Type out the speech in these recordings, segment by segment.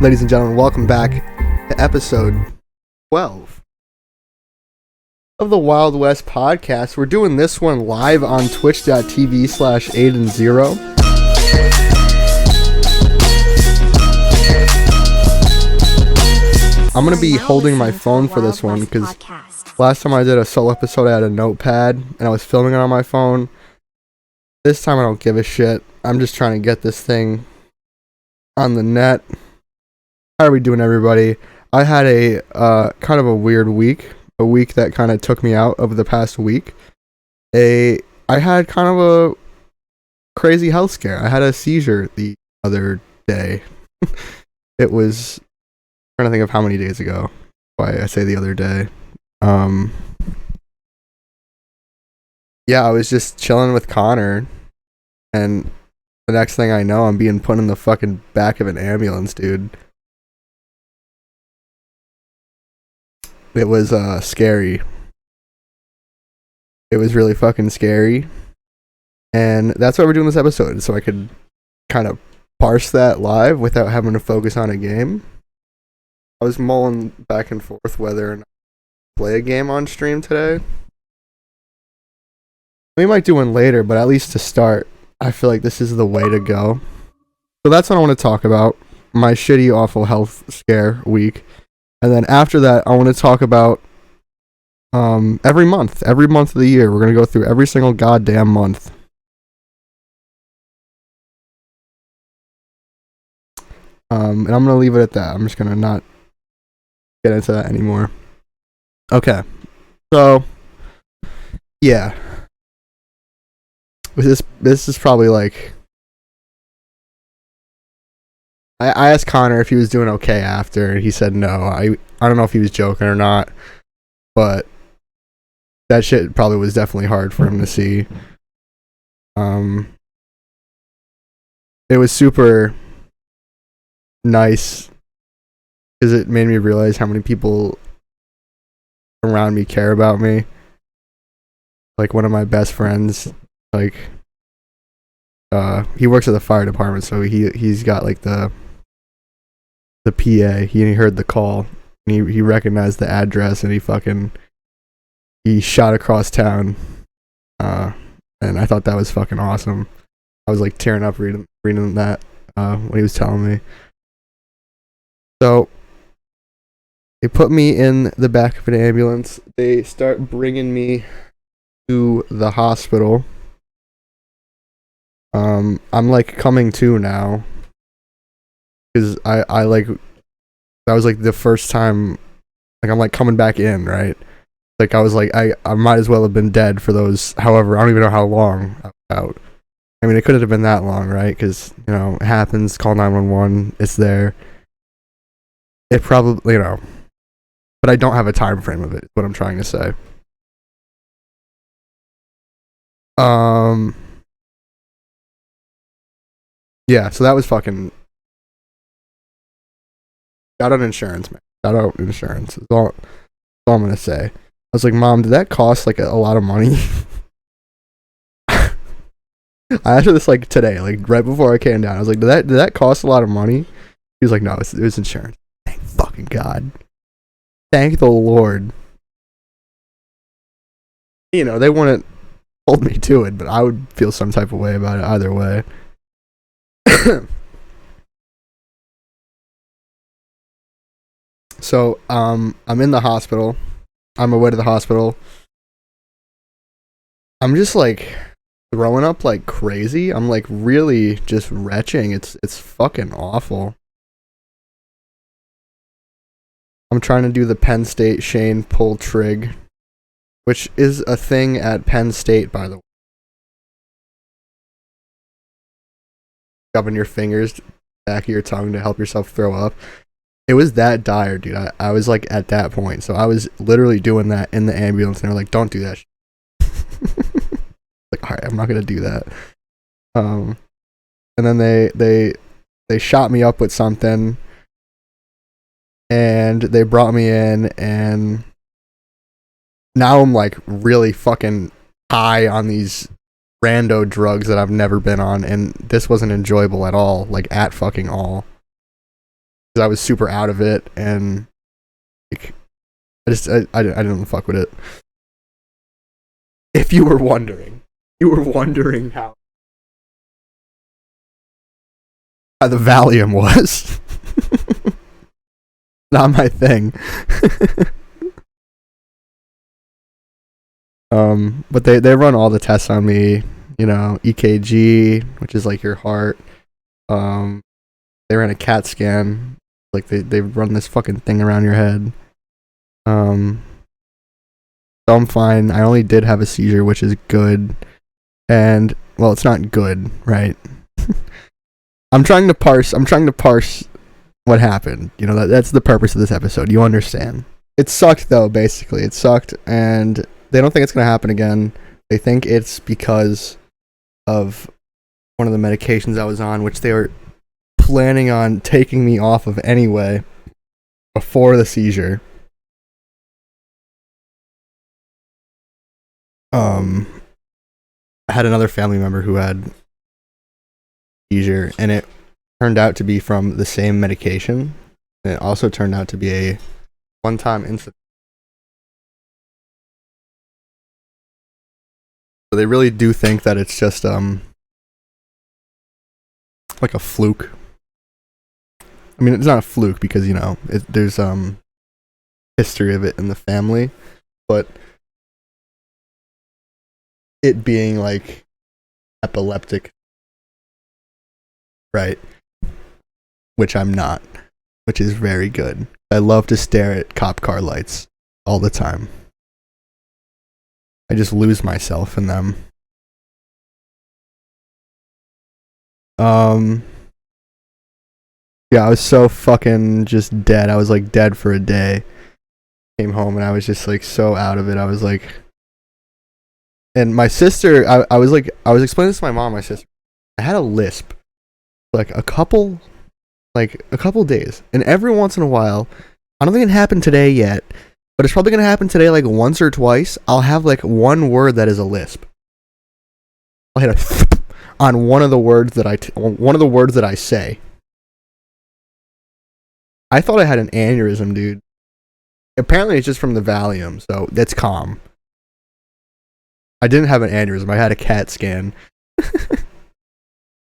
Ladies and gentlemen, welcome back to episode 12 of the Wild West podcast. We're doing this one live on twitch.tv/Aidan0. I'm going to be holding my phone for this one because last time I did a solo episode, I had a notepad and I was filming it on my phone. This time I don't give a shit. I'm just trying to get this thing on the net. How are we doing, everybody? I had a kind of a weird week. A week that kind of took me out of the past week. I had kind of a crazy health scare. I had a seizure the other day. It was... I'm trying to think of how many days ago. Why I say the other day. Yeah, I was just chilling with Connor, and the next thing I know, I'm being put in the fucking back of an ambulance, dude. It was scary. It was really fucking scary. And that's why we're doing this episode, so I could kind of parse that live without having to focus on a game. I was mulling back and forth whether or not to play a game on stream today. We might do one later, but at least to start, I feel like this is the way to go. So that's what I want to talk about. My shitty, awful health scare week. And then after that, I want to talk about every month of the year. We're going to go through every single goddamn month. And I'm going to leave it at that. I'm just going to not get into that anymore. Okay. So, yeah. This is probably like... I asked Connor if he was doing okay after, and he said no. I don't know if he was joking or not, but that shit probably was definitely hard for him to see. It was super nice because it made me realize how many people around me care about me. Like one of my best friends, like he works at the fire department, so he's got like the PA. He heard the call and he recognized the address and he shot across town. And I thought that was fucking awesome. I was like tearing up reading that when he was telling me. So they put me in the back of an ambulance. They start bringing me to the hospital. I'm like coming to now. Because I like, that was like the first time, like I'm like coming back in, right? Like I was like, I might as well have been dead for those, however, I don't even know how long I was out. I mean, it couldn't have been that long, right? Because, you know, it happens, call 911, it's there. It probably, you know, but I don't have a time frame of it, is what I'm trying to say. Yeah, so that was fucking... Got on insurance, man. Got out insurance. That's all I'm gonna say. I was like, Mom, did that cost like a lot of money? I asked her this like today, like right before I came down. I was like, did that cost a lot of money? He was like, no, it was insurance. Thank fucking God. Thank the Lord. You know, they wouldn't hold me to it, but I would feel some type of way about it either way. So, I'm in the hospital. I'm away to the hospital. I'm just like throwing up like crazy. I'm like really just retching. It's fucking awful. I'm trying to do the Penn State Shane pull trig, which is a thing at Penn State, by the way. Shoving your fingers back of your tongue to help yourself throw up. It was that dire, dude. I was like at that point. So I was literally doing that in the ambulance and they're like, don't do that shit. Like, all right, I'm not going to do that. And then they shot me up with something and they brought me in and now I'm like really fucking high on these rando drugs that I've never been on, and this wasn't enjoyable at all, like at fucking all. because I was super out of it, and like, I didn't fuck with it. If you were wondering, how the Valium was. Not my thing. But they run all the tests on me, EKG, which is like your heart. They ran a CAT scan, like they run this fucking thing around your head. So I'm fine. I only did have a seizure, which is good. And well, it's not good, right? I'm trying to parse what happened. That's the purpose of this episode. You understand? It sucked though, basically. It sucked, and they don't think it's going to happen again. They think it's because of one of the medications I was on, which they were planning on taking me off of anyway before the seizure. I had another family member who had seizure, and it turned out to be from the same medication, and it also turned out to be a one-time incident. So they really do think that it's just like a fluke. I mean, it's not a fluke because there's history of it in the family, but it being like epileptic, right? Which I'm not, which is very good. I love to stare at cop car lights all the time. I just lose myself in them. Yeah, I was so fucking just dead. I was like dead for a day. Came home and I was just like so out of it. I was like, and my sister, I was explaining this to my mom, my sister. I had a lisp, like a couple days, and every once in a while, I don't think it happened today yet, but it's probably gonna happen today, like once or twice. I'll have like one word that is a lisp. I'll hit a on one of the words that I say. I thought I had an aneurysm, dude. Apparently, it's just from the Valium, so that's calm. I didn't have an aneurysm. I had a CAT scan,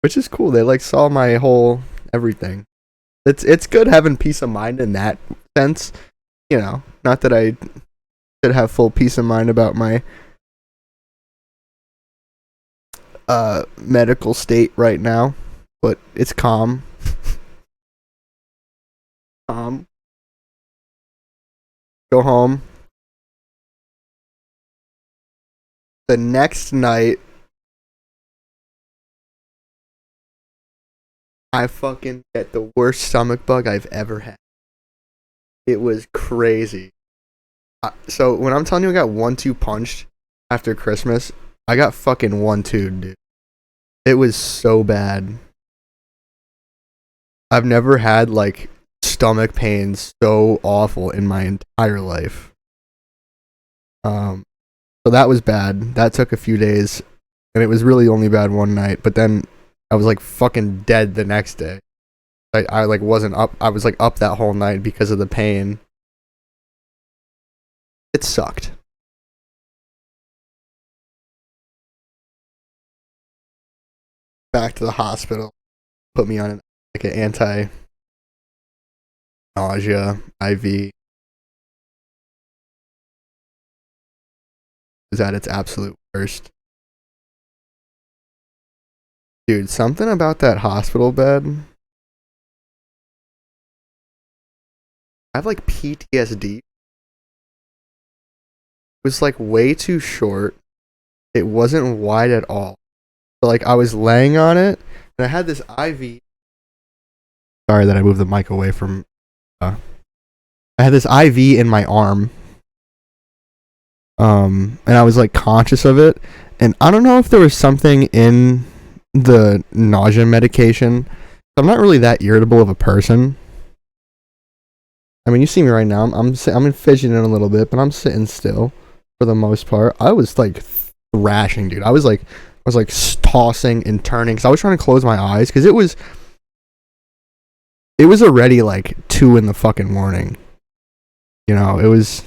which is cool. They like saw my whole everything. It's good having peace of mind in that sense. Not that I should have full peace of mind about my medical state right now, but it's calm. Go home. The next night, I fucking get the worst stomach bug I've ever had. It was crazy. So when I'm telling you I got 1-2 punched after Christmas, I got fucking 1-2, dude. It was so bad. I've never had like stomach pains so awful in my entire life. So that was bad. That took a few days, and it was really only bad one night. But then I was like fucking dead the next day. I like wasn't up. I was like up that whole night because of the pain. It sucked. Back to the hospital. Put me on an anti-nausea IV. Is at its absolute worst. Dude, something about that hospital bed. I have like PTSD. It was like way too short. It wasn't wide at all. So like I was laying on it, and I had this IV. Sorry that I moved the mic away from. I had this IV in my arm. And I was like conscious of it, and I don't know if there was something in the nausea medication. I'm not really that irritable of a person. I mean, you see me right now. I'm fidgeting a little bit, but I'm sitting still for the most part. I was like thrashing, dude. I was like tossing and turning because I was trying to close my eyes because it was it was already like 2 in the fucking morning. You know, it was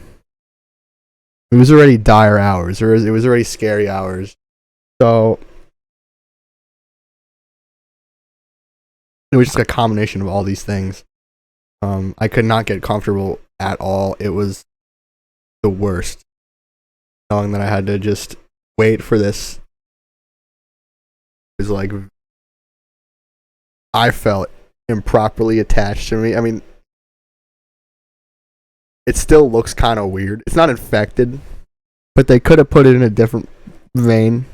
already dire hours, or it was already scary hours. So it was just a combination of all these things. I could not get comfortable at all. It was the worst, knowing that I had to just wait for this. It was like, I felt improperly attached to me. I mean, it still looks kind of weird. It's not infected, but they could have put it in a different vein.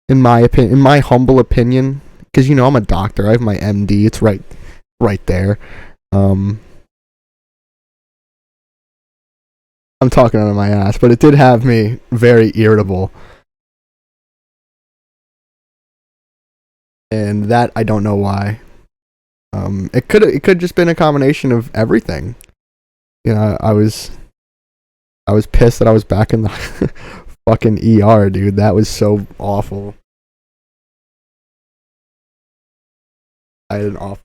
In my opinion, in my humble opinion, because you know I'm a doctor. I have my MD. It's right there. I'm talking out of my ass, but it did have me very irritable, and that I don't know why. It could just been a combination of everything. You know, I was pissed that I was back in the fucking ER, dude. That was so awful. I had an awful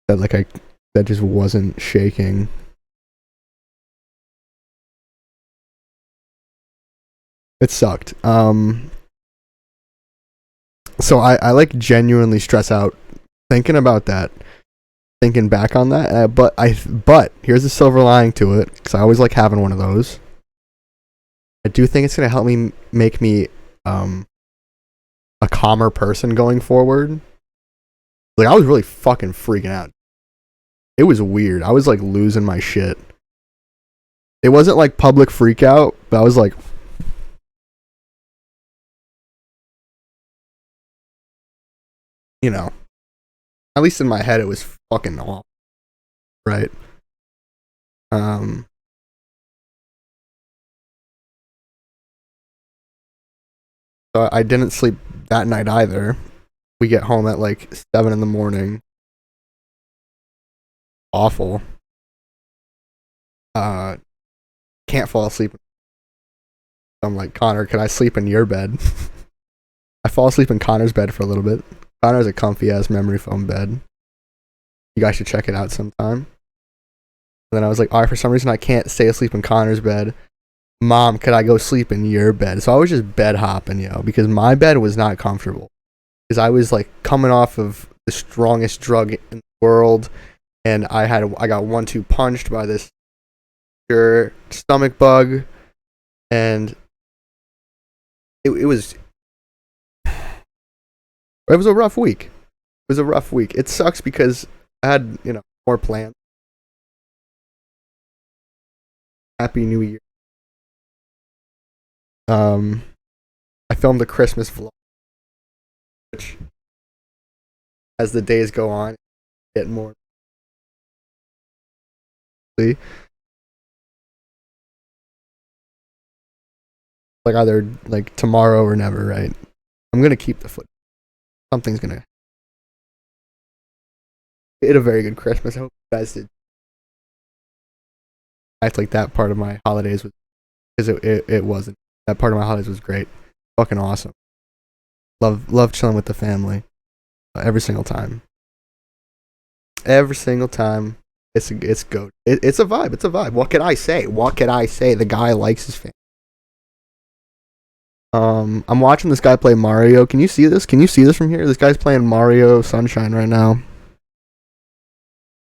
that just wasn't shaking. It sucked. So I like genuinely stress out thinking about that, thinking back on that. But here's the silver lining to it, because I always like having one of those. I do think it's gonna help me make me a calmer person going forward. Like, I was really fucking freaking out. It was weird. I was like losing my shit. It wasn't like public freak out, but I was like, you know, at least in my head, it was fucking awful, right? Um, so I didn't sleep that night either. We get home at like 7 in the morning. Awful. Can't fall asleep. I'm like, Connor, can I sleep in your bed? I fall asleep in Connor's bed for a little bit. Connor's a comfy ass memory foam bed. You guys should check it out sometime. And then I was like, all right, for some reason I can't stay asleep in Connor's bed. Mom, could I go sleep in your bed? So I was just bed hopping, because my bed was not comfortable. Because I was like coming off of the strongest drug in the world, and I got 1-2 punched by this stomach bug, and it was a rough week. It was a rough week. It sucks because I had, more plans. Happy New Year. I filmed a Christmas vlog, which, as the days go on, get more. Like either like tomorrow or never, right? I'm gonna keep the foot. Something's gonna. We had a very good Christmas. I hope you guys did. Act like that part of my holidays was, because it wasn't. That part of my holidays was great. Fucking awesome. Love chilling with the family. Every single time. Every single time. It's good. It's a vibe. It's a vibe. What can I say? The guy likes his family. I'm watching this guy play Mario. Can you see this? Can you see this from here? This guy's playing Mario Sunshine right now.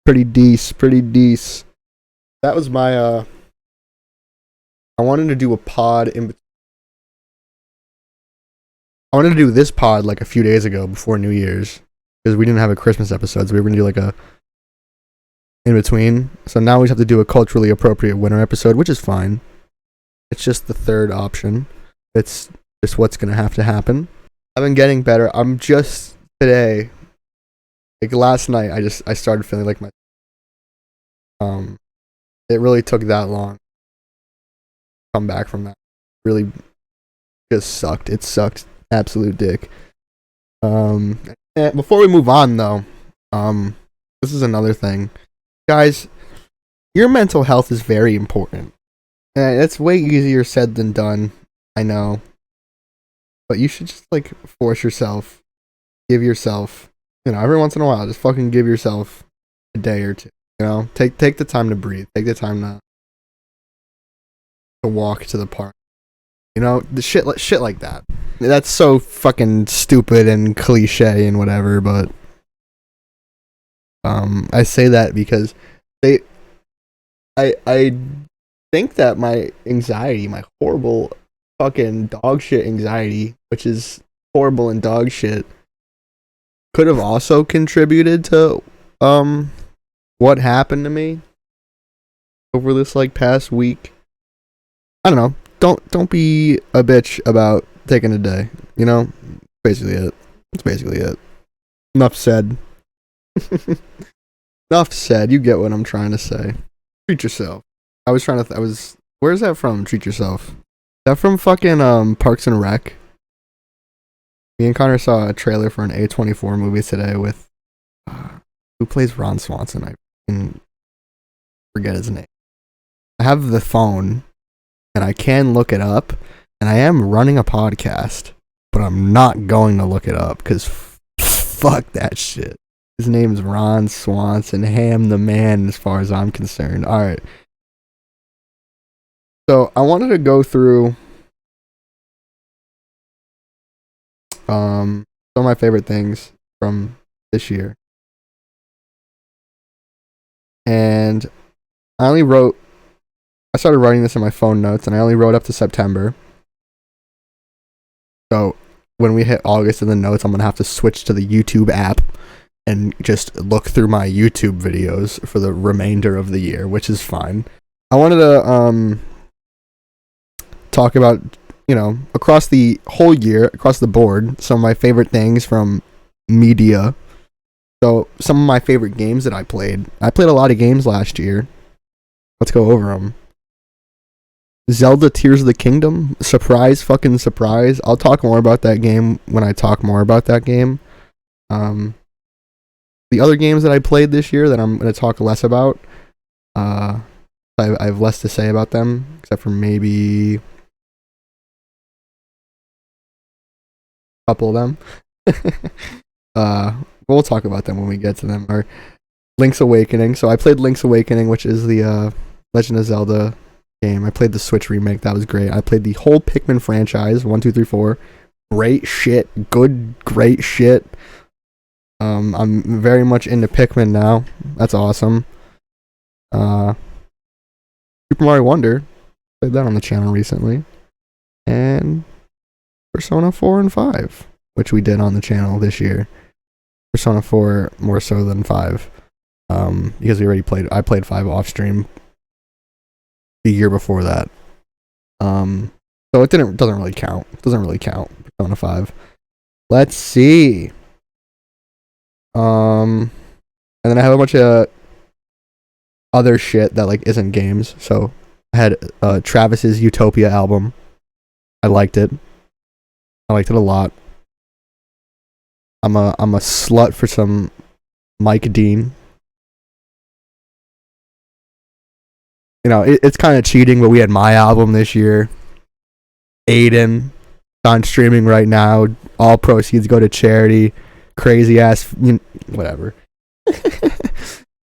Pretty decent. That was my I wanted to do a pod I wanted to do this pod like a few days ago before New Year's, because we didn't have a Christmas episode, so we were gonna do like a in between. So now we just have to do a culturally appropriate winter episode, which is fine. It's just the third option. It's just what's gonna have to happen. I've been getting better. I'm just today, like last night, I started feeling like my it really took that long to come back from that. Really just sucked. It sucked. Absolute dick. Before we move on though, this is another thing. Guys, your mental health is very important. It's way easier said than done, I know. But you should just like force yourself, give yourself every once in a while, just fucking give yourself a day or two. Take the time to breathe. Take the time to walk to the park. The shit like that. That's so fucking stupid and cliche and whatever, but I say that because I think that my anxiety, my horrible fucking dog shit anxiety, which is horrible and dog shit, could have also contributed to what happened to me over this like past week. I don't know. Don't be a bitch about taking a day. Basically it. That's basically it. Enough said. Enough said. You get what I'm trying to say. Treat yourself. Where's that from? Treat yourself. Is that from fucking Parks and Rec? Me and Connor saw a trailer for an A24 movie today with who plays Ron Swanson? I can forget his name. I have the phone and I can look it up, and I am running a podcast, but I'm not going to look it up because fuck that shit. His name's Ron Swanson, Ham the man, as far as I'm concerned. All right. So I wanted to go through some of my favorite things from this year, and I started writing this in my phone notes, and I only wrote up to September. So when we hit August in the notes, I'm going to have to switch to the YouTube app and just look through my YouTube videos for the remainder of the year, which is fine. I wanted to talk about, across the whole year, across the board, some of my favorite things from media. So some of my favorite games that I played. I played a lot of games last year. Let's go over them. Zelda Tears of the Kingdom. Surprise, fucking surprise. I'll talk more about that game when I talk more about that game. The other games that I played this year that I'm going to talk less about, I have less to say about them, except for maybe a couple of them. We'll talk about them when we get to them. Or Link's Awakening. So I played Link's Awakening, which is the Legend of Zelda game. I played the Switch remake. That was great. I played the whole Pikmin franchise, 1, 2, 3, 4. Great shit. Great shit. I'm very much into Pikmin now. That's awesome. Super Mario Wonder. Played that on the channel recently. And Persona 4 and 5, which we did on the channel this year. Persona 4 more so than 5. Because I played 5 off stream the year before that. So it doesn't really count. Persona 5. Let's see. And then I have a bunch of other shit that like isn't games. So I had Travis's Utopia album. I liked it a lot. I'm a slut for some Mike Dean. It's kind of cheating, but we had my album this year. Aidan, on streaming right now. All proceeds go to charity. Crazy ass, whatever.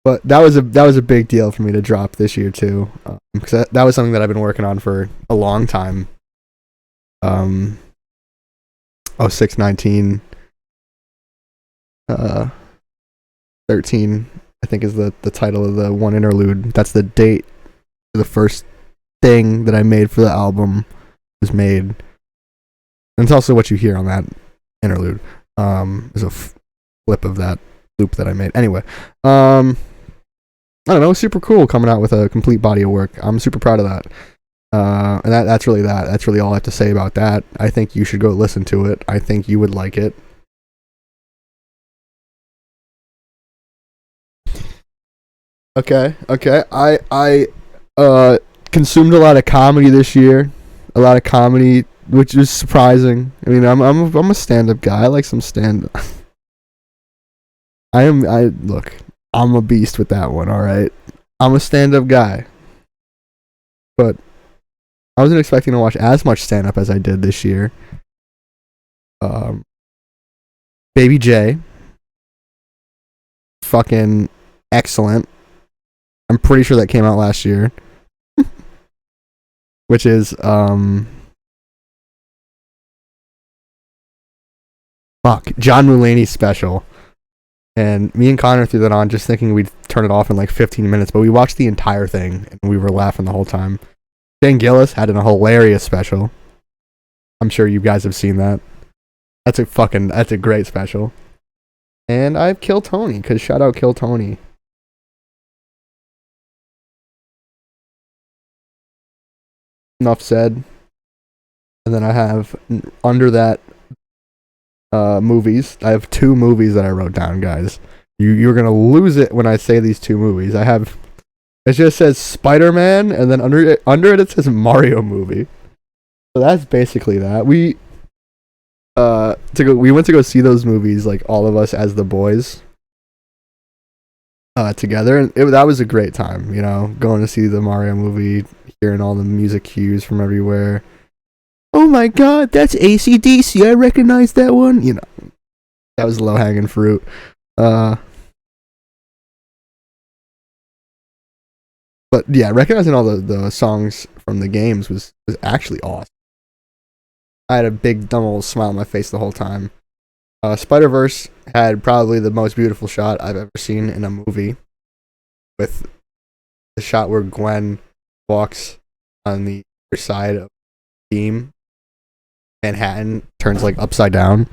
But that was a big deal for me to drop this year too, because that was something that I've been working on for a long time. 0619 13, I think, is the title of the one interlude. That's the date the first thing that I made for the album was made. And it's also what you hear on that interlude. There's a flip of that loop that I made. Anyway, I don't know, super cool coming out with a complete body of work. I'm super proud of that. And that's really that. That's really all I have to say about that. I think you should go listen to it. I think you would like it. Okay. I consumed a lot of comedy this year. A lot of comedy, which is surprising. I mean, I'm a stand-up guy. I like some stand-up. Look, I'm a beast with that one, all right? I'm a stand-up guy. But I wasn't expecting to watch as much stand-up as I did this year. Baby J fucking excellent. I'm pretty sure that came out last year. Which is John Mulaney's special. And me and Connor threw that on just thinking we'd turn it off in like 15 minutes, but we watched the entire thing and we were laughing the whole time. Dan Gillis had a hilarious special. I'm sure you guys have seen that. That's a great special. And I have Kill Tony, because shout out Kill Tony. Enough said. And then I have, under that, movies. I have 2 movies that I wrote down, guys. You're going to lose it when I say these 2 movies. It just says Spider-Man, and then under it says Mario movie. So that's basically that. We went to go see those movies, like all of us as the boys, together, and that was a great time. You know, going to see the Mario movie, hearing all the music cues from everywhere. Oh my God, that's AC/DC. I recognize that one. You know, that was low hanging fruit. But yeah, recognizing all the songs from the games was actually awesome. I had a big dumb old smile on my face the whole time. Spider-Verse had probably the most beautiful shot I've ever seen in a movie, with the shot where Gwen walks on the other side of the beam. Manhattan turns like upside down.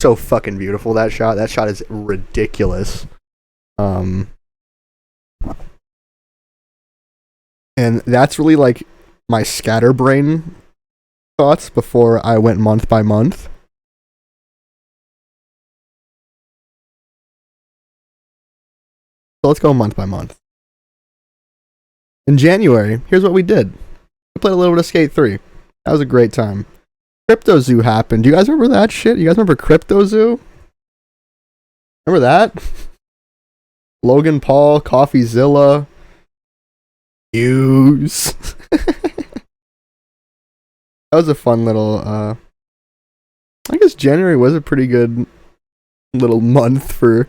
So fucking beautiful, that shot. That shot is ridiculous. And that's really like my scatterbrain thoughts before I went month by month. So let's go month by month. In January, here's what we did. We played a little bit of Skate 3. That was a great time. Crypto Zoo happened. Do you guys remember that shit? You guys remember Crypto Zoo? Remember that? Logan Paul, CoffeeZilla, Hughes. That was a fun little, I guess January was a pretty good little month for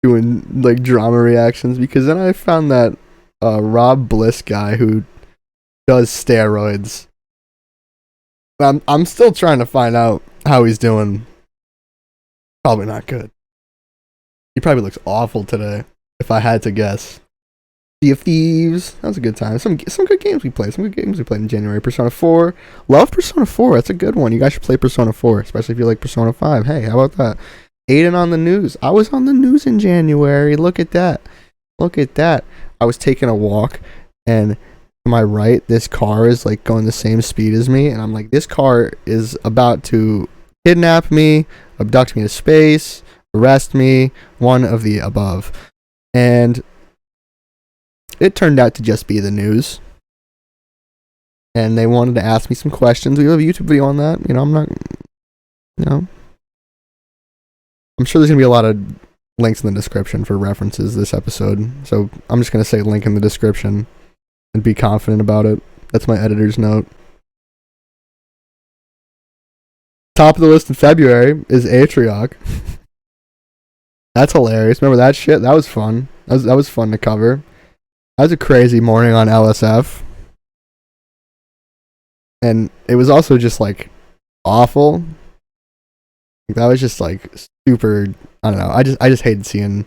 doing like drama reactions, because then I found that Rob Bliss guy who does steroids. I'm still trying to find out how he's doing. Probably not good. He probably looks awful today, if I had to guess. Sea of Thieves. That was a good time. Some good games we played. Some good games we played in January. Persona 4. Love Persona 4. That's a good one. You guys should play Persona 4, especially if you like Persona 5. Hey, how about that? Aidan on the news. I was on the news in January. Look at that. Look at that. I was taking a walk, and to my right, this car is like going the same speed as me, and I'm like, this car is about to kidnap me, abduct me to space, arrest me, one of the above. And it turned out to just be the news. And they wanted to ask me some questions. We have a YouTube video on that. You know, I'm sure there's going to be a lot of links in the description for references this episode. So I'm just going to say link in the description and be confident about it. That's my editor's note. Top of the list in February is Atrioc. That's hilarious. Remember that shit? That was fun. That was fun to cover. That was a crazy morning on LSF. And it was also just like awful. That was just like super, I don't know. I just hated seeing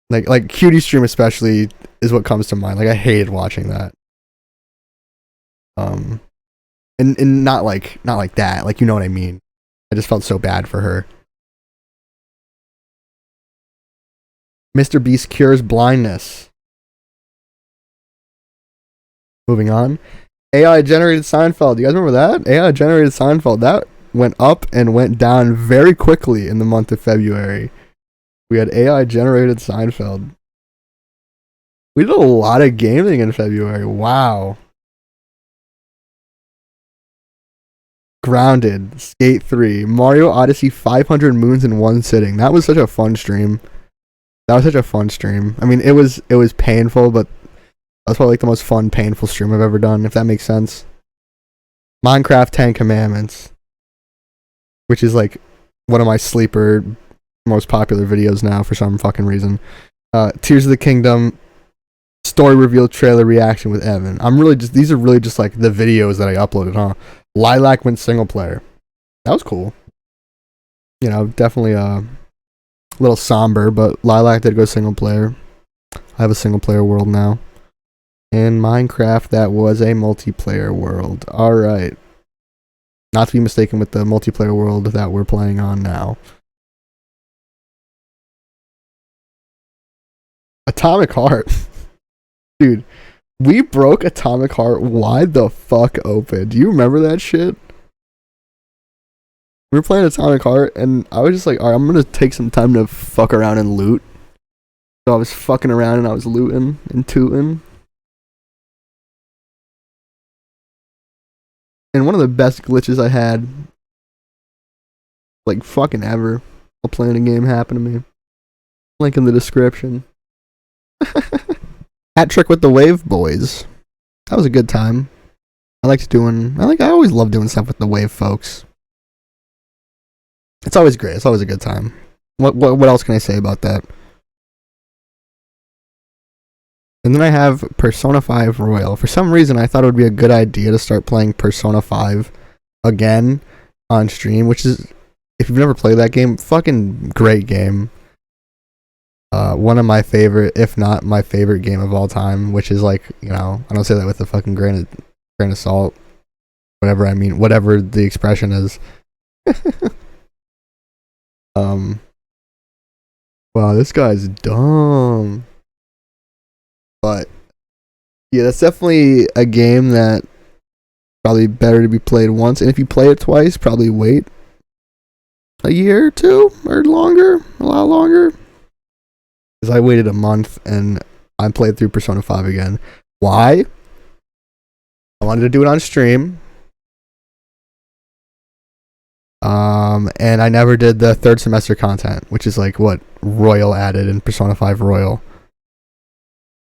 like Cutie Stream especially is what comes to mind. Like I hated watching that. And not like that. Like, you know what I mean? I just felt so bad for her. Mr. Beast cures blindness. Moving on. AI generated Seinfeld. You guys remember that? AI generated Seinfeld. That went up and went down very quickly in the month of February. We had AI generated Seinfeld. We did a lot of gaming in February. Wow. Grounded, Skate 3, Mario Odyssey 500 Moons in one sitting. That was such a fun stream. I mean, it was painful, but that's probably like the most fun, painful stream I've ever done, if that makes sense. Minecraft 10 Commandments, which is like one of my sleeper most popular videos now for some fucking reason. Tears of the Kingdom, story reveal trailer reaction with Evan. These are really just like the videos that I uploaded, huh? Lilac went single player. That was cool. You know, definitely a little somber, but Lilac did go single player. I have a single player world now. In Minecraft, that was a multiplayer world. Alright. Not to be mistaken with the multiplayer world that we're playing on now. Atomic Heart. Dude, we broke Atomic Heart wide the fuck open. Do you remember that shit? We were playing Atomic Heart, and I was just like, alright, I'm gonna take some time to fuck around and loot. So I was fucking around and I was looting and tooting. And one of the best glitches I had, like fucking ever, while playing a game happened to me. Link in the description. Hat trick with the Wave Boys. That was a good time. I always love doing stuff with the Wave folks. It's always great. It's always a good time. What else can I say about that? And then I have Persona 5 Royal. For some reason, I thought it would be a good idea to start playing Persona 5 again on stream, which is, if you've never played that game, fucking great game. One of my favorite, if not my favorite game of all time, which is like, you know, I don't say that with a fucking grain of salt. Whatever the expression is. Wow, this guy's dumb. But yeah, that's definitely a game that probably better to be played once, and if you play it twice, probably wait a year or two or longer, a lot longer. Because I waited a month and I played through Persona 5 again. Why? I wanted to do it on stream. And I never did the third semester content, which is like what Royal added in Persona 5 Royal.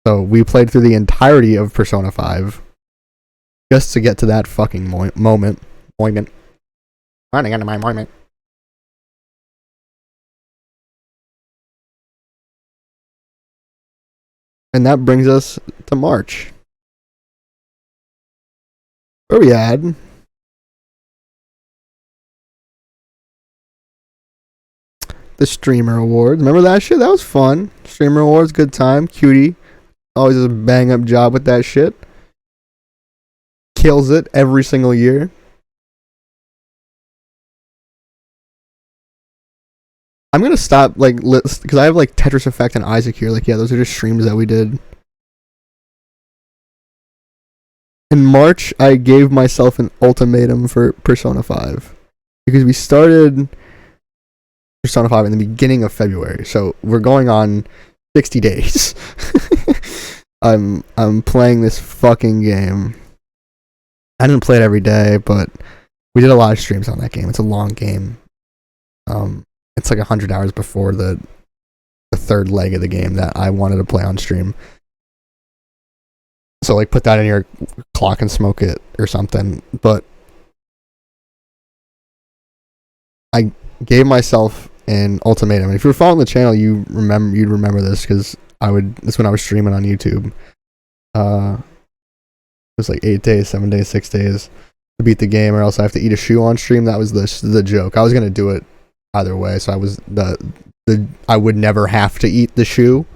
So we played through the entirety of Persona 5 just to get to that fucking moment. Running into my moment. And that brings us to March. Where we at? The Streamer Awards. Remember that shit? That was fun. Streamer Awards, good time. Cutie. Always does a bang up job with that shit. Kills it every single year. I'm gonna stop like list because I have like Tetris Effect and Isaac here. Like, yeah, those are just streams that we did. In March, I gave myself an ultimatum for Persona 5 because we started Persona 5 in the beginning of February, so we're going on 60 days. I'm playing this fucking game. I didn't play it every day, but we did a lot of streams on that game. It's a long game. It's like 100 hours before the third leg of the game that I wanted to play on stream. So like put that in your clock and smoke it or something. But I gave myself an ultimatum. And if you're following the channel, you'd remember this because this when I was streaming on YouTube. It was like 8 days, 7 days, 6 days to beat the game, or else I have to eat a shoe on stream. That was the joke. I was gonna do it either way, so I would never have to eat the shoe.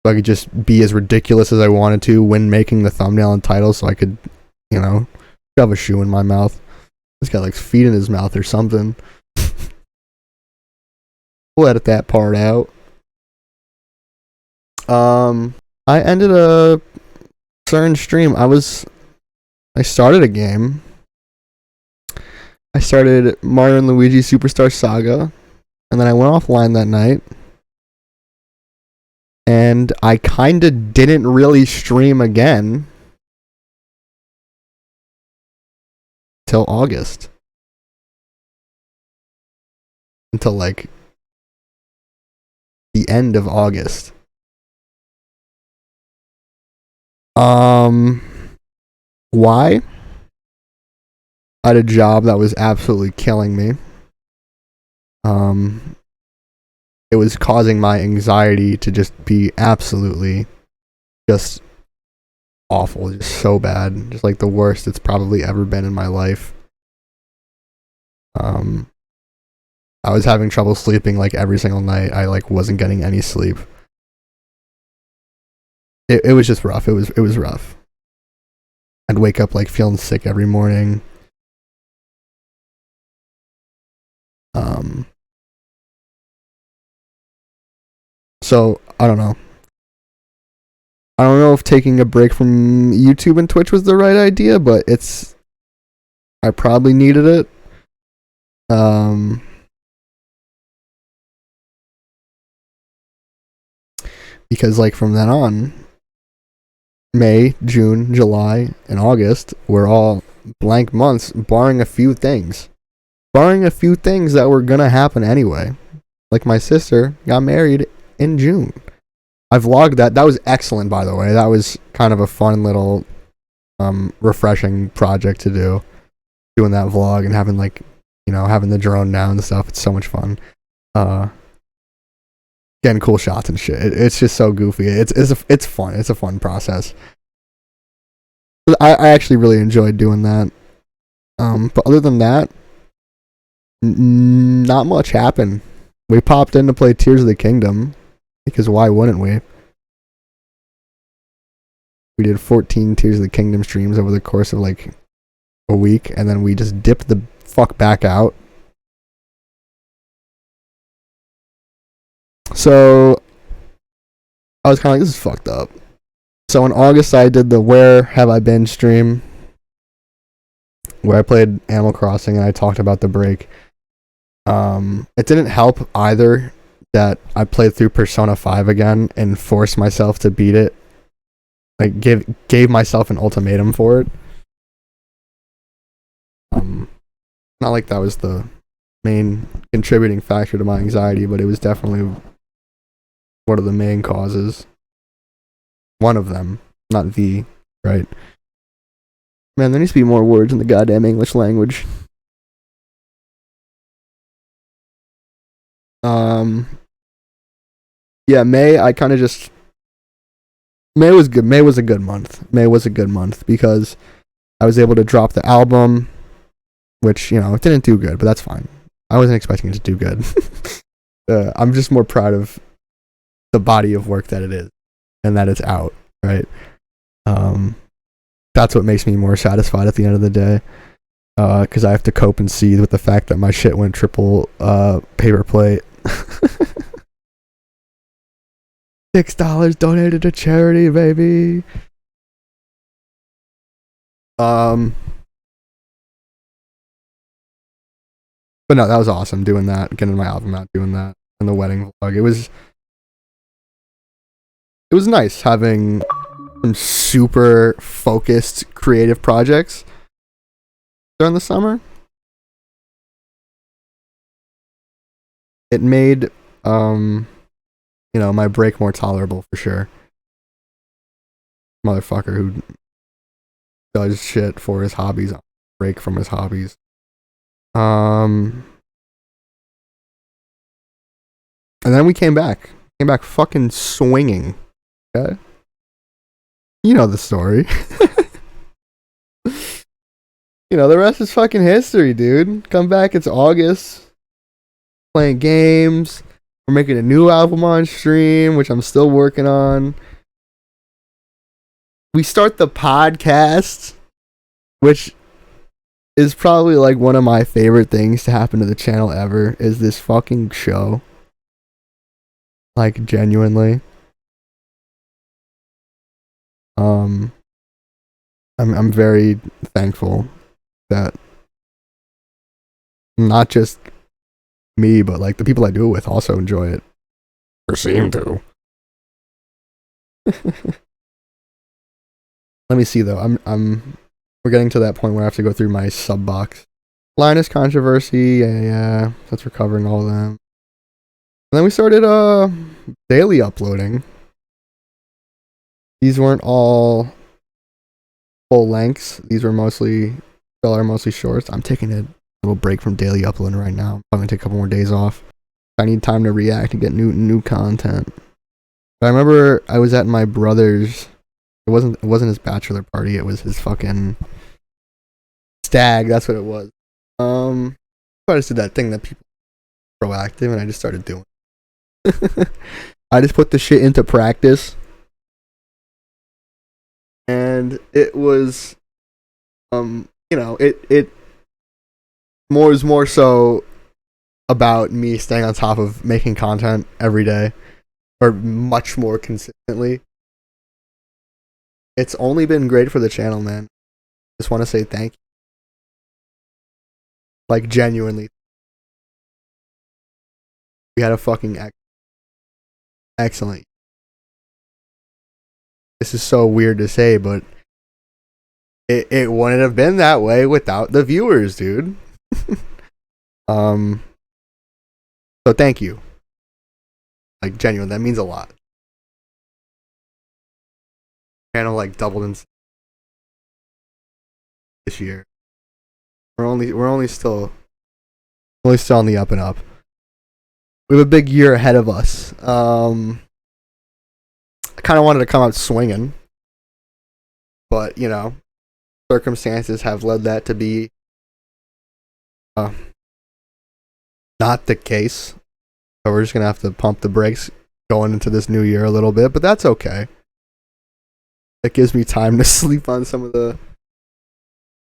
So I could just be as ridiculous as I wanted to when making the thumbnail and title, so I could, you know, shove a shoe in my mouth. This guy like feet in his mouth or something. We'll edit that part out. I ended a certain stream. I started a game. I started Mario and Luigi Superstar Saga, and then I went offline that night. And I kinda didn't really stream again till August. Until like the end of August. Why? I had a job that was absolutely killing me. it was causing my anxiety to just be absolutely just awful, just so bad, just like the worst it's probably ever been in my life. I was having trouble sleeping like every single night. I like wasn't getting any sleep. It was just rough. It was rough. I'd wake up like feeling sick every morning. So I don't know. I don't know if taking a break from YouTube and Twitch was the right idea, but I probably needed it. Because like from then on, May, June, July, and August were all blank months, barring a few things. Barring a few things that were gonna happen anyway. Like my sister got married in June. I vlogged that. That was excellent, by the way. That was kind of a fun little refreshing project to do. Doing that vlog and having like, having the drone now and stuff. It's so much fun. Getting cool shots and shit. It's just so goofy. It's fun. It's a fun process. I actually really enjoyed doing that. But other than that, not much happened. We popped in to play Tears of the Kingdom, because why wouldn't we? We did 14 Tears of the Kingdom streams over the course of like a week, and then we just dipped the fuck back out. So I was kind of like, this is fucked up. So in August, I did the Where Have I Been stream, where I played Animal Crossing and I talked about the break. It didn't help either that I played through Persona 5 again and forced myself to beat it. Like gave myself an ultimatum for it. Not like that was the main contributing factor to my anxiety, but it was definitely one of the main causes. One of them, not the, right? Man, there needs to be more words in the goddamn English language. Yeah, May, I kind of just... May was good. May was a good month. May was a good month because I was able to drop the album, which, it didn't do good, but that's fine. I wasn't expecting it to do good. I'm just more proud of the body of work that it is and that it's out, right? That's what makes me more satisfied at the end of the day, because I have to cope and seethe with the fact that my shit went triple paper plate. $6 donated to charity, baby. But no, that was awesome doing that, getting my album out, doing that, and the wedding vlog. It was nice having some super focused creative projects during the summer. It made my break more tolerable for sure. Motherfucker who does shit for his hobbies, break from his hobbies. And then we came back fucking swinging. Okay, you know the story. The rest is fucking history, dude. Come back, it's August. Playing games. We're making a new album on stream, which I'm still working on. We start the podcast, which is probably like one of my favorite things to happen to the channel ever, is this fucking show. Like, genuinely. I'm very thankful that not just me, but like the people I do it with also enjoy it, or seem to. Let me see though. We're getting to that point where I have to go through my sub box. Linus controversy, yeah, that's recovering all of them. And then we started daily uploading. These weren't all full lengths. These were mostly shorts. I'm taking a little break from daily uploading right now. I'm gonna take a couple more days off. I need time to react and get new content. But I remember I was at my brother's. It wasn't his bachelor party. It was his fucking stag. That's what it was. So I just did that thing that people are proactive, and I just started doing. I just put the shit into practice, and it was, it was more so about me staying on top of making content every day, or much more consistently. It's only been great for the channel, man. Just want to say thank you. Like, genuinely. We had a fucking excellent. This is so weird to say, but it wouldn't have been that way without the viewers, dude. So thank you. Like, genuine, that means a lot. Channel like doubled in this year. We're only still on the up and up. We have a big year ahead of us. I kind of wanted to come out swinging, but circumstances have led that to be not the case. So we're just gonna have to pump the brakes going into this new year a little bit, but that's okay. It gives me time to sleep on some of the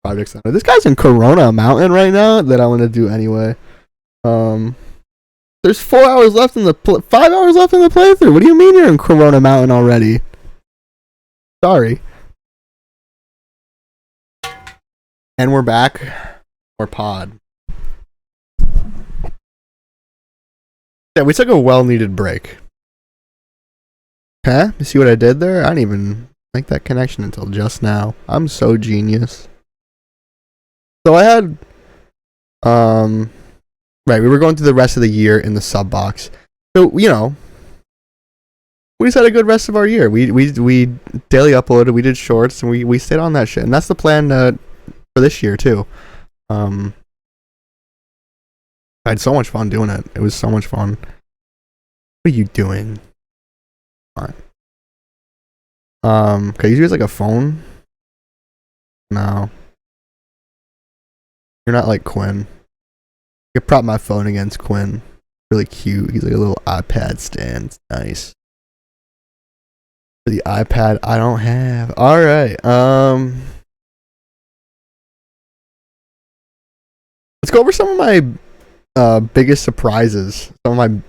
projects. This guy's in Corona Mountain right now that I want to do anyway. There's 4 hours left in the 5 hours left in the playthrough. What do you mean you're in Corona Mountain already? Sorry. And we're back. Or pod. Yeah, we took a well-needed break. Huh? You see what I did there? I didn't even make that connection until just now. I'm so genius. So I had, right, we were going through the rest of the year in the sub box. So, we just had a good rest of our year. We daily uploaded, we did shorts, and we stayed on that shit. And that's the plan for this year, too. I had so much fun doing it. It was so much fun. What are you doing? Alright. Can you use like a phone? No. You're not like Quinn. I could prop my phone against Quinn. Really cute. He's like a little iPad stand. It's nice. For the iPad I don't have. Alright. Let's go over some of my biggest surprises. Some of my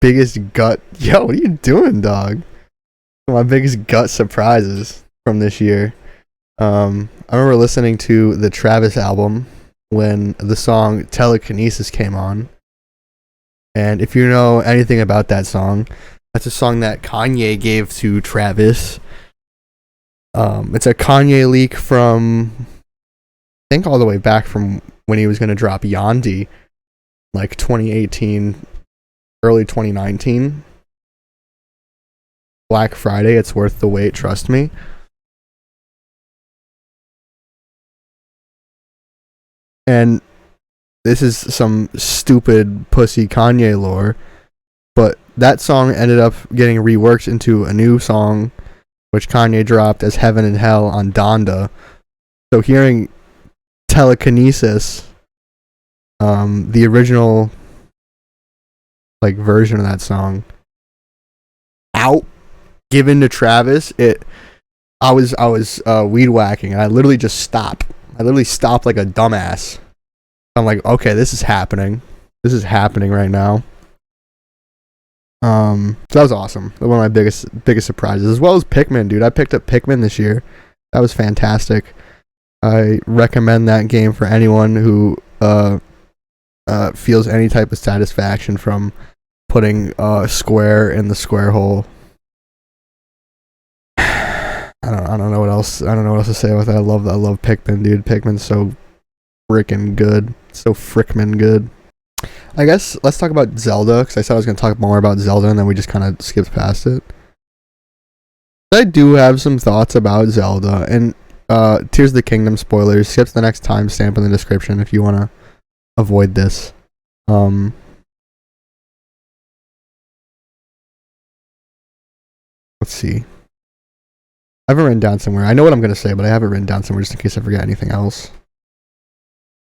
biggest gut. Yo, what are you doing, dog? Some of my biggest gut surprises from this year. I remember listening to the Travis album when the song Telekinesis came on. And if you know anything about that song, that's a song that Kanye gave to Travis. It's a Kanye leak from, I think, all the way back from when he was going to drop Yandi, like 2018, early 2019. Black Friday, it's worth the wait, trust me. And this is some stupid pussy Kanye lore, but that song ended up getting reworked into a new song, which Kanye dropped as Heaven and Hell on Donda. So hearing Telekinesis, the original like version of that song, out, given to Travis, I was weed whacking, and I literally just stopped. I literally stopped like a dumbass. I'm like, okay, this is happening. This is happening right now. So that was awesome. One of my biggest surprises, as well as Pikmin, dude. I picked up Pikmin this year. That was fantastic. I recommend that game for anyone who feels any type of satisfaction from putting a square in the square hole. I don't know what else. I don't know what else to say about that. I love Pikmin, dude. Pikmin's so frickin' good. So frickman good. I guess let's talk about Zelda, because I said I was going to talk more about Zelda, and then we just kind of skipped past it. I do have some thoughts about Zelda, and Tears of the Kingdom spoilers. Skip to the next timestamp in the description if you want to avoid this. Let's see. I have it written down somewhere. I know what I'm going to say, but I have it written down somewhere just in case I forget anything else.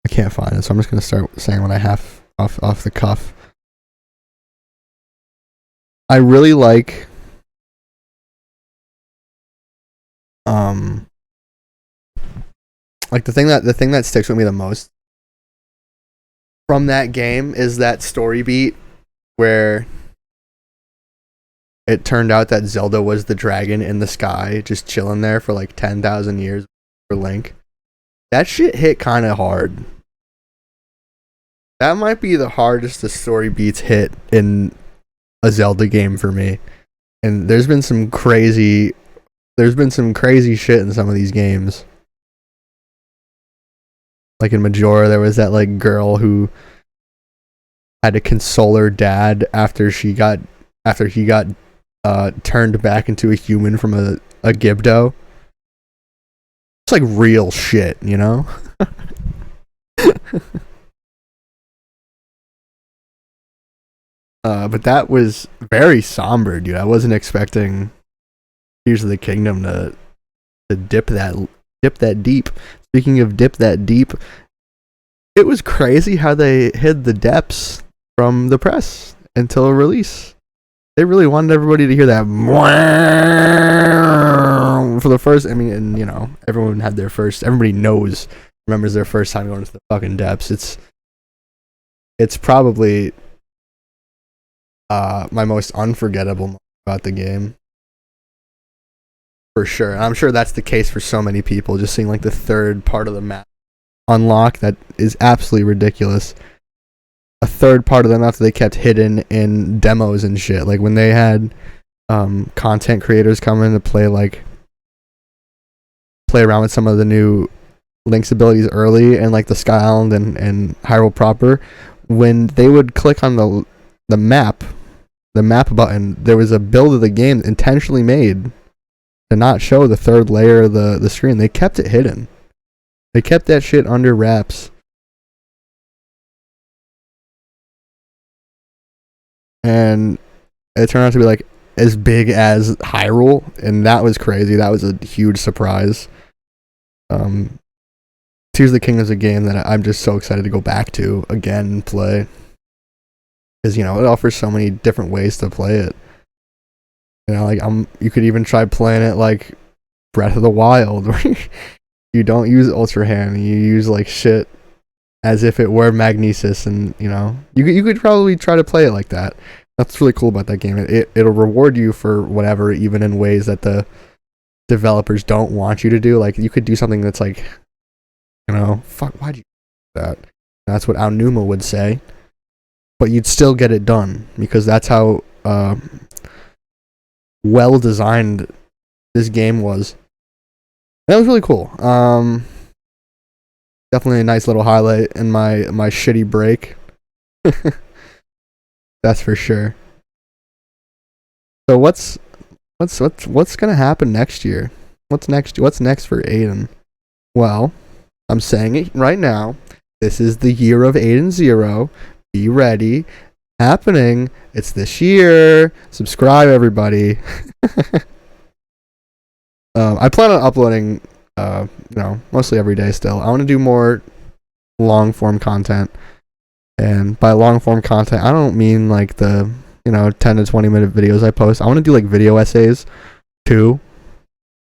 I can't find it, so I'm just going to start saying what I have off the cuff. I really like the thing that sticks with me the most from that game is that story beat where it turned out that Zelda was the dragon in the sky, just chilling there for like 10,000 years for Link. That shit hit kind of hard. That might be the hardest the story beats hit in a Zelda game for me. And there's been some crazy shit in some of these games. Like in Majora, there was that like girl who had to console her dad after he got turned back into a human from a Gibdo. It's like real shit, you know? But that was very somber, dude. I wasn't expecting Tears of the Kingdom to dip that deep. Speaking of dip that deep, it was crazy how they hid the depths from the press until release. They really wanted everybody to hear that for the first. I mean, and you know, everyone had their first. Everybody remembers their first time going to the fucking depths. It's probably my most unforgettable moment about the game. For sure. And I'm sure that's the case for so many people, just seeing like the third part of the map unlock. That is absolutely ridiculous. A third part of the map that they kept hidden in demos and shit. Like when they had content creators come in to play around with some of the new Link's abilities early and like the Sky Island and Hyrule proper, when they would click on the map button, there was a build of the game intentionally made to not show the third layer of the screen. They kept it hidden. They kept that shit under wraps. And it turned out to be like as big as Hyrule, and that was crazy. That was a huge surprise. Tears of the Kingdom is a game that I'm just so excited to go back to again and play. Because, you know, it offers so many different ways to play it. You know, like you could even try playing it like Breath of the Wild, where you don't use Ultra Hand, you use like shit as if it were Magnesis, and you know, you could probably try to play it like that. That's really cool about that game. It'll reward you for whatever, even in ways that the developers don't want you to do. Like you could do something that's like, you know, fuck, why'd you do that? That's what Aonuma would say. But you'd still get it done because that's how well designed this game was. That was really cool. Definitely a nice little highlight in my shitty break. That's for sure. So what's gonna happen next year? What's next for Aidan? Well, I'm saying it right now. This is the year of Aidan Zero. Be ready. Happening. It's this year. Subscribe, everybody. I plan on uploading, mostly every day still. I want to do more long form content. And by long form content, I don't mean like the, 10 to 20 minute videos I post. I want to do like video essays too.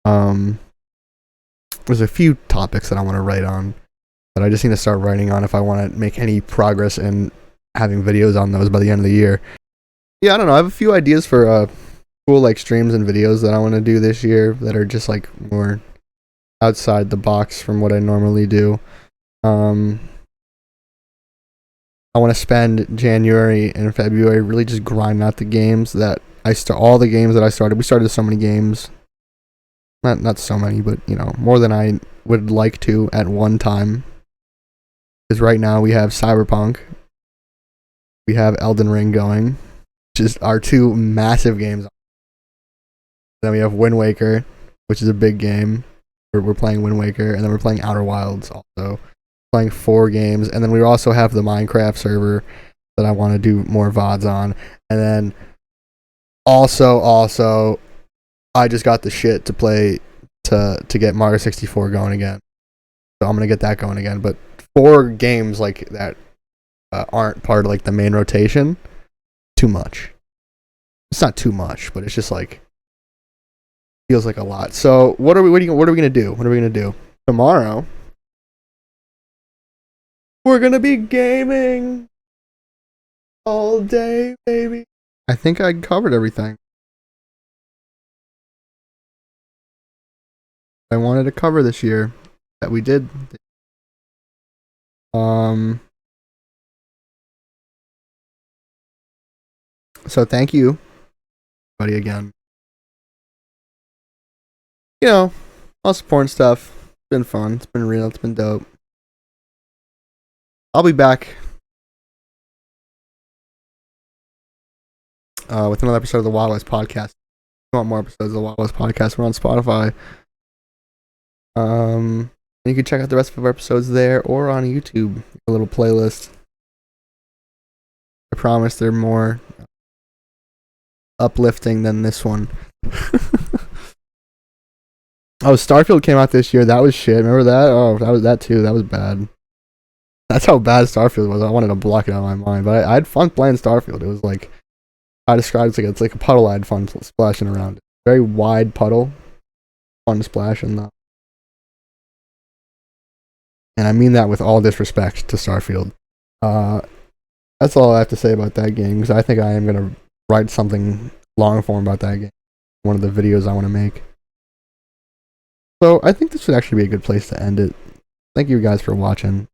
There's a few topics that I want to write on that I just need to start writing on if I want to make any progress in having videos on those by the end of the year. Yeah, I don't know. I have a few ideas for cool like streams and videos that I want to do this year that are just like more outside the box from what I normally do. I want to spend January and February really just grinding out the games that all the games that I started. We started so many games. Not so many, but more than I would like to at one time. Because right now we have Cyberpunk. We have Elden Ring going, which is our two massive games. Then we have Wind Waker, which is a big game. We're playing Wind Waker, and then we're playing Outer Wilds also. Playing 4 games, and then we also have the Minecraft server that I want to do more VODs on. And then also I just got the shit to play to get Mario 64 going again. So I'm gonna get that going again. But 4 games like that aren't part of like the main rotation. Too much. It's not too much, but it's just like feels like a lot. So what are we gonna do? What are we gonna do tomorrow? We're gonna be gaming all day, baby. I think I covered everything I wanted to cover this year that we did. So thank you, buddy, again. You know, all support and stuff. It's been fun. It's been real. It's been dope. I'll be back with another episode of the Wild West Podcast. If you want more episodes of the Wild West Podcast, we're on Spotify. And you can check out the rest of our episodes there or on YouTube. A little playlist. I promise they're more uplifting than this one. Oh, Starfield came out this year. That was shit. Remember that? Oh, that was that too. That was bad. That's how bad Starfield was. I wanted to block it out of my mind, but I had fun playing Starfield. It was like I described it's like a puddle. I had fun splashing around. Very wide puddle, fun to splash in though. And I mean that with all disrespect to Starfield. That's all I have to say about that game because I think I am gonna write something long form about that game. One of the videos I want to make. So I think this would actually be a good place to end it. Thank you guys for watching.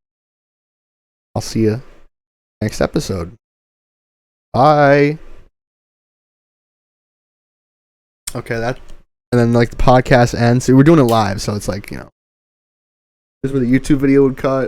I'll see you next episode. Bye. Okay, and then like the podcast ends. So we're doing it live, so it's like, you know, this is where the YouTube video would cut.